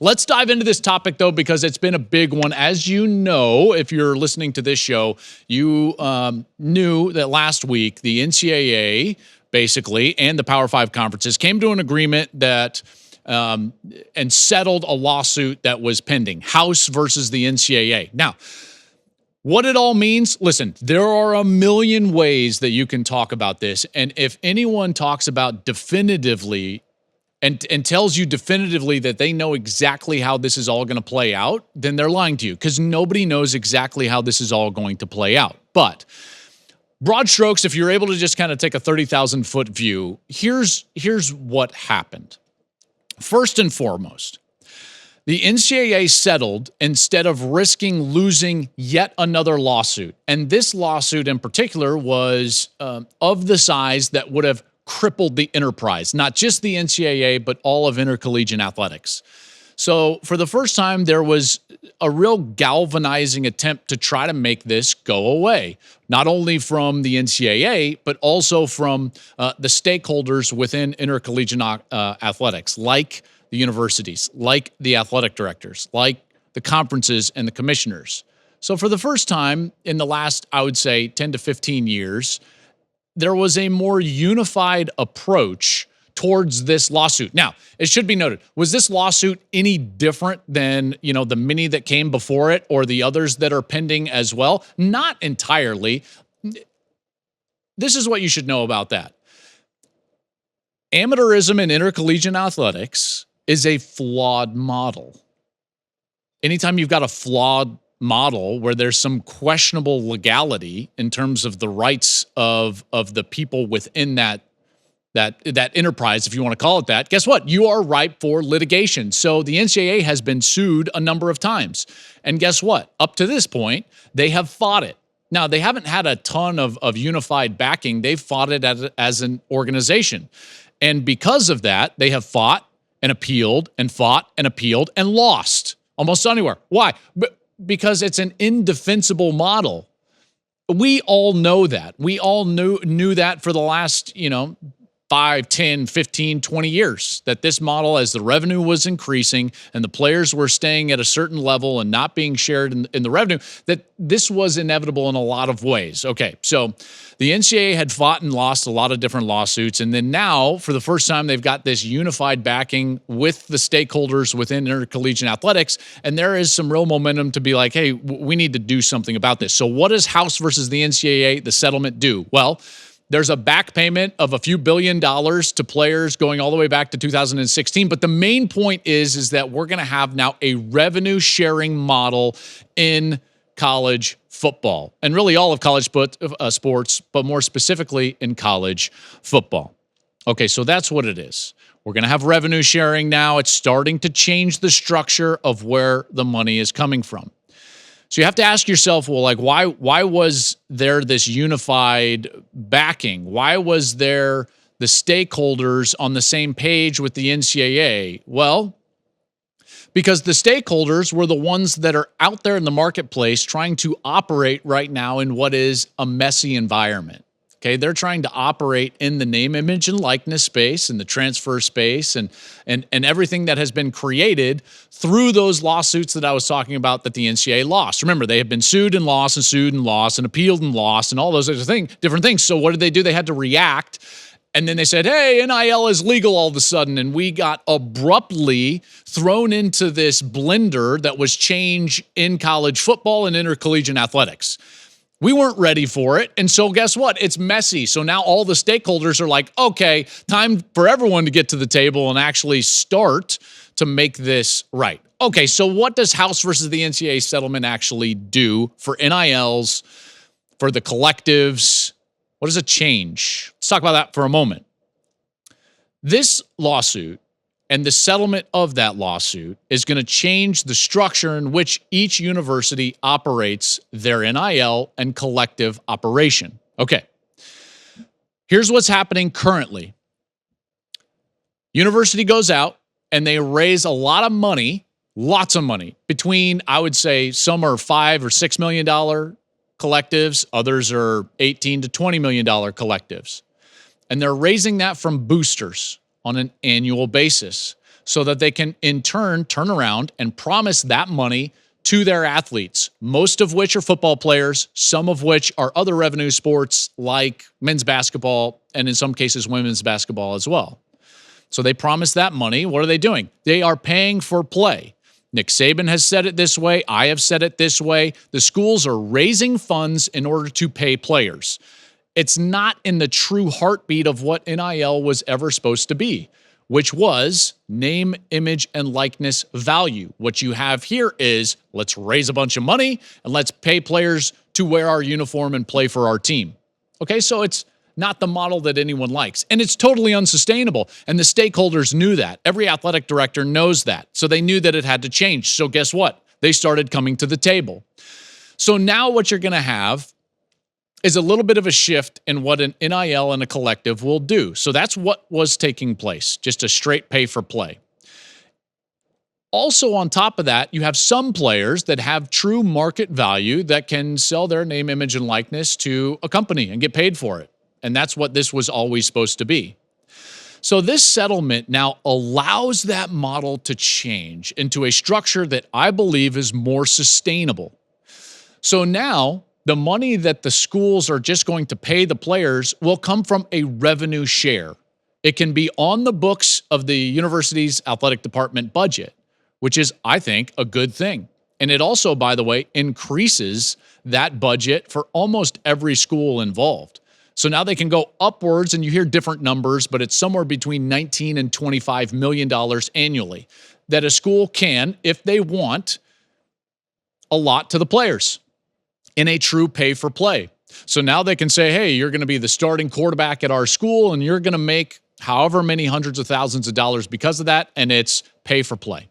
Let's dive into this topic, though, because it's been a big one. As you know, if you're listening to this show, you knew that last week the NCAA, basically, and the Power 5 conferences came to an agreement that and settled a lawsuit that was pending, House versus the NCAA. Now, what it all means, listen, there are a million ways that you can talk about this. And if anyone talks about definitively and tells you definitively that they know exactly how this is all going to play out, then they're lying to you, because nobody knows exactly how this is all going to play out. But broad strokes, if you're able to just kind of take a 30,000-foot view, here's what happened. First and foremost, the NCAA settled instead of risking losing yet another lawsuit. And this lawsuit in particular was of the size that would have crippled the enterprise, not just the NCAA, but all of intercollegiate athletics. So for the first time, there was a real galvanizing attempt to try to make this go away, not only from the NCAA, but also from the stakeholders within intercollegiate athletics, like the universities, like the athletic directors, like the conferences and the commissioners. So for the first time in the last, I would say, 10 to 15 years, there was a more unified approach towards this lawsuit. Now, it should be noted, was this lawsuit any different than, the many that came before it or the others that are pending as well? Not entirely. This is what you should know about that. Amateurism in intercollegiate athletics is a flawed model. Anytime you've got a flawed model where there's some questionable legality in terms of the rights of the people within that enterprise, if you want to call it that, guess what? You are ripe for litigation. So the NCAA has been sued a number of times. And guess what? Up to this point, they have fought it. Now, they haven't had a ton of unified backing. They've fought it as an organization. And because of that, they have fought and appealed and fought and appealed and lost almost anywhere. Why? Because it's an indefensible model. We all know that. We all knew that for the last, 5, 10, 15, 20 years, that this model, as the revenue was increasing and the players were staying at a certain level and not being shared in the revenue, that this was inevitable in a lot of ways. Okay, so the NCAA had fought and lost a lot of different lawsuits, and then now, for the first time, they've got this unified backing with the stakeholders within intercollegiate athletics, and there is some real momentum to be like, hey, we need to do something about this. So what does House versus the NCAA, the settlement, do? Well, there's a back payment of a few $1 billion to players going all the way back to 2016. But the main point is that we're going to have now a revenue sharing model in college football, and really all of college sports, but more specifically in college football. Okay, so that's what it is. We're going to have revenue sharing now. It's starting to change the structure of where the money is coming from. So you have to ask yourself, well, like, why was there this unified backing? Why was there the stakeholders on the same page with the NCAA? Well, because the stakeholders were the ones that are out there in the marketplace trying to operate right now in what is a messy environment. Okay, they're trying to operate in the name, image, and likeness space and the transfer space and everything that has been created through those lawsuits that I was talking about that the NCAA lost. Remember, they have been sued and lost and sued and lost and appealed and lost and all those different things. So what did they do? They had to react. And then they said, hey, NIL is legal all of a sudden. And we got abruptly thrown into this blender that was change in college football and intercollegiate athletics. We weren't ready for it. And so guess what? It's messy. So now all the stakeholders are like, okay, time for everyone to get to the table and actually start to make this right. Okay, so what does House versus the NCAA settlement actually do for NILs, for the collectives? What does it change? Let's talk about that for a moment. This lawsuit and the settlement of that lawsuit is going to change the structure in which each university operates their NIL and collective operation. Okay, here's what's happening currently. University goes out and they raise a lot of money, lots of money, between, I would say, some are $5 or $6 million collectives, others are $18 to $20 million collectives. And they're raising that from boosters on an annual basis. so that they can in turn turn around and promise that money to their athletes, most of which are football players, some of which are other revenue sports like men's basketball and in some cases women's basketball as well. So they promise that money. What are they doing? They are paying for play. Nick Saban has said it this way. I have said it this way. The schools are raising funds in order to pay players. It's not in the true heartbeat of what NIL was ever supposed to be, which was name, image, and likeness value. What you have here is let's raise a bunch of money and let's pay players to wear our uniform and play for our team. Okay, so it's not the model that anyone likes. And it's totally unsustainable. And the stakeholders knew that. Every athletic director knows that. So they knew that it had to change. So guess what? They started coming to the table. So now what you're going to have is a little bit of a shift in what an NIL and a collective will do. So that's what was taking place, just a straight pay for play. Also, on top of that, you have some players that have true market value that can sell their name, image, and likeness to a company and get paid for it. And that's what this was always supposed to be. So this settlement now allows that model to change into a structure that I believe is more sustainable. So now the money that the schools are just going to pay the players will come from a revenue share. It can be on the books of the university's athletic department budget, which is, I think, a good thing. And it also, by the way, increases that budget for almost every school involved. So now they can go upwards, and you hear different numbers, but it's somewhere between $19 and $25 million annually that a school can, if they want, allot to the players in a true pay for play. So now they can say, hey, you're going to be the starting quarterback at our school, and you're going to make however many hundreds of thousands of dollars because of that, and it's pay for play.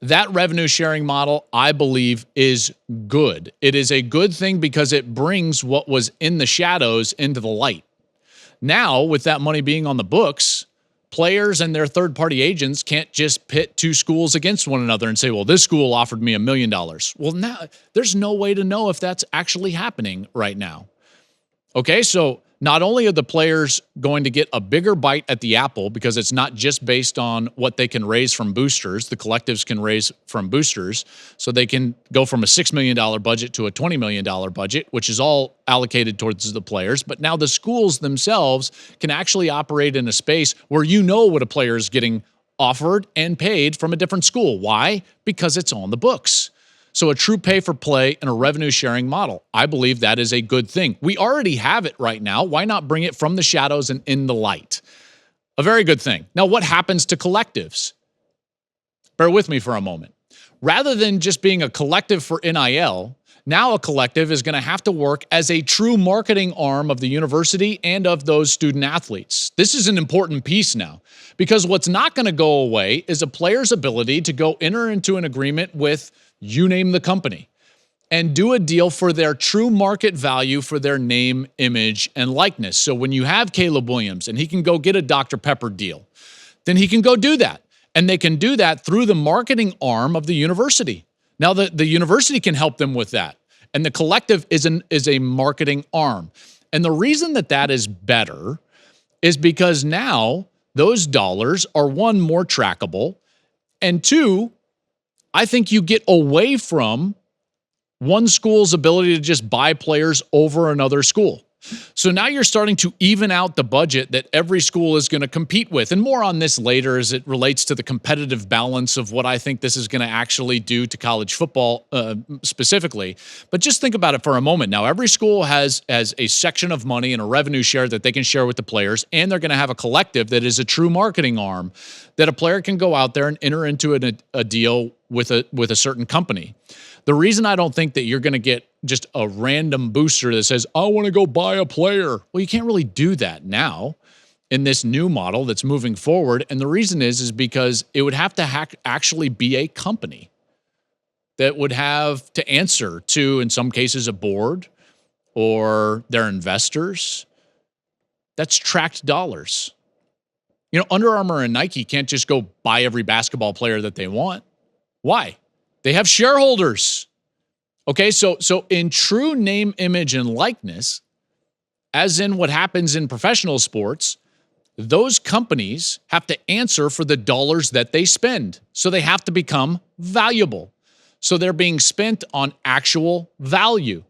That revenue sharing model, I believe, is good. It is a good thing because it brings what was in the shadows into the light. Now, with that money being on the books, players and their third-party agents can't just pit two schools against one another and say, well, this school offered me $1 million. Well, now there's no way to know if that's actually happening right now. Okay, so not only are the players going to get a bigger bite at the apple because it's not just based on what they can raise from boosters, the collectives can raise from boosters, so they can go from a $6 million budget to a $20 million budget, which is all allocated towards the players. But now the schools themselves can actually operate in a space where you know what a player is getting offered and paid from a different school. Why? Because it's on the books. So a true pay for play and a revenue sharing model. I believe that is a good thing. We already have it right now. Why not bring it from the shadows and in the light? A very good thing. Now, what happens to collectives? Bear with me for a moment. Rather than just being a collective for NIL, now a collective is going to have to work as a true marketing arm of the university and of those student athletes. This is an important piece now, because what's not going to go away is a player's ability to go enter into an agreement with you name the company and do a deal for their true market value for their name, image, and likeness. So when you have Caleb Williams and he can go get a Dr. Pepper deal, then he can go do that. And they can do that through the marketing arm of the university. Now, the university can help them with that. And the collective is a marketing arm. And the reason that is better is because now those dollars are, one, more trackable, and two, I think you get away from one school's ability to just buy players over another school. So now you're starting to even out the budget that every school is going to compete with. And more on this later as it relates to the competitive balance of what I think this is going to actually do to college football specifically. But just think about it for a moment. Now, every school has a section of money and a revenue share that they can share with the players, and they're going to have a collective that is a true marketing arm that a player can go out there and enter into a deal with a certain company. The reason I don't think that you're going to get just a random booster that says, I want to go buy a player. Well, you can't really do that now in this new model that's moving forward. And the reason is because it would have to actually be a company that would have to answer to, in some cases, a board or their investors. That's tracked dollars. You know, Under Armour and Nike can't just go buy every basketball player that they want. Why? They have shareholders. Okay, so in true name, image, and likeness, as in what happens in professional sports, those companies have to answer for the dollars that they spend. So they have to become valuable. So they're being spent on actual value.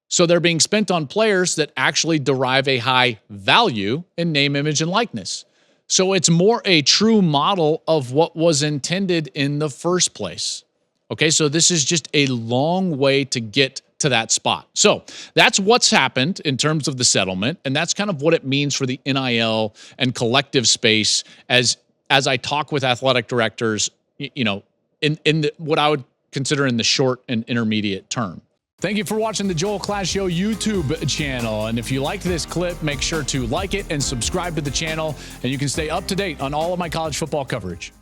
So they're being spent on players that actually derive a high value in name, image, and likeness. So it's more a true model of what was intended in the first place. Okay, so this is just a long way to get to that spot. So that's what's happened in terms of the settlement, and that's kind of what it means for the NIL and collective space as I talk with athletic directors, in what I would consider in the short and intermediate term. Thank you for watching the Joel Klatt Show YouTube channel. And if you liked this clip, make sure to like it and subscribe to the channel, and you can stay up to date on all of my college football coverage.